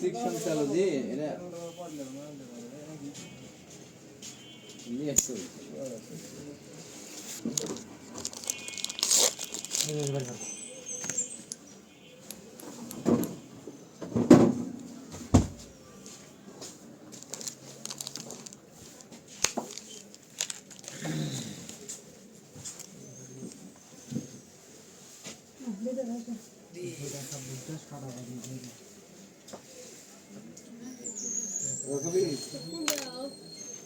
Section চালু দিয়ে এরা নিয়ে আসছে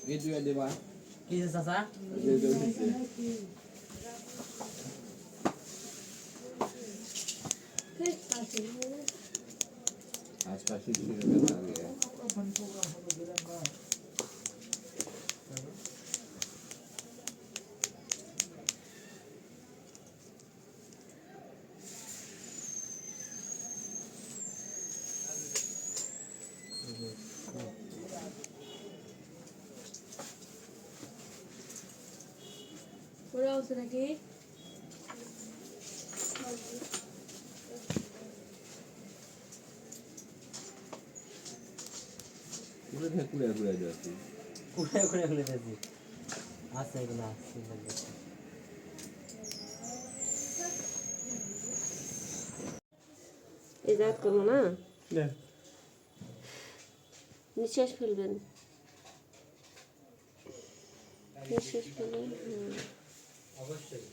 Itu ya dewa. Kisah sasa? Aspal sih sudah lagi ya. Udah usah lagi. Udah kuliah aja sih. Kuliah tadi. Asal kelas lagi. এজাত করবো না না নিঃশ্বাস ফেলবেন নিঃশ্বাস ফেলবেন অবশ্যই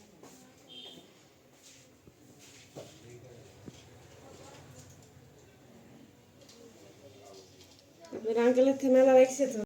আপনার আঙ্কেলের থেমেলা রাখছে তো